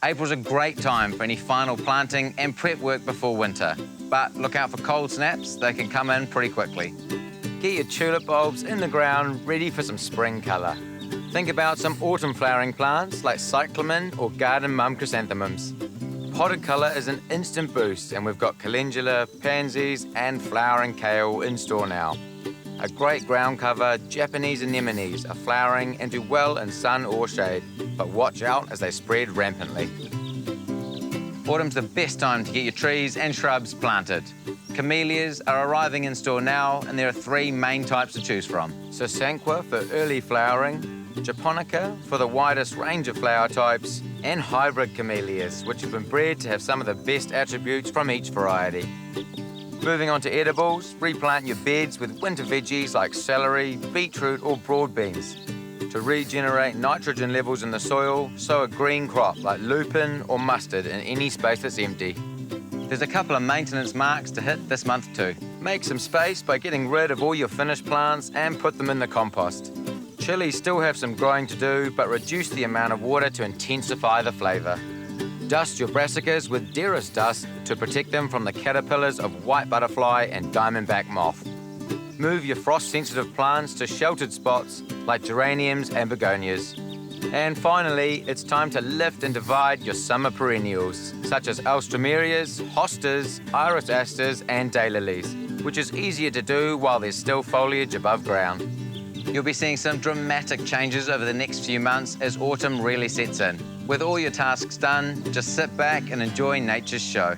April's a great time for any final planting and prep work before winter. But look out for cold snaps, they can come in pretty quickly. Get your tulip bulbs in the ground, ready for some spring colour. Think about some autumn flowering plants like cyclamen or garden mum chrysanthemums. Potted colour is an instant boost, and we've got calendula, pansies and flowering kale in store now. A great ground cover, Japanese anemones are flowering and do well in sun or shade, but watch out as they spread rampantly. Autumn's the best time to get your trees and shrubs planted. Camellias are arriving in store now, and there are 3 main types to choose from. Sasanqua for early flowering, Japonica for the widest range of flower types, and hybrid camellias, which have been bred to have some of the best attributes from each variety. Moving on to edibles, replant your beds with winter veggies like celery, beetroot or broad beans. To regenerate nitrogen levels in the soil, sow a green crop like lupin or mustard in any space that's empty. There's a couple of maintenance marks to hit this month too. Make some space by getting rid of all your finished plants and put them in the compost. Chilies still have some growing to do, but reduce the amount of water to intensify the flavour. Dust your brassicas with Derris dust to protect them from the caterpillars of white butterfly and diamondback moth. Move your frost-sensitive plants to sheltered spots like geraniums and begonias. And finally, it's time to lift and divide your summer perennials, such as alstroemerias, hostas, iris asters and daylilies, which is easier to do while there's still foliage above ground. You'll be seeing some dramatic changes over the next few months as autumn really sets in. With all your tasks done, just sit back and enjoy nature's show.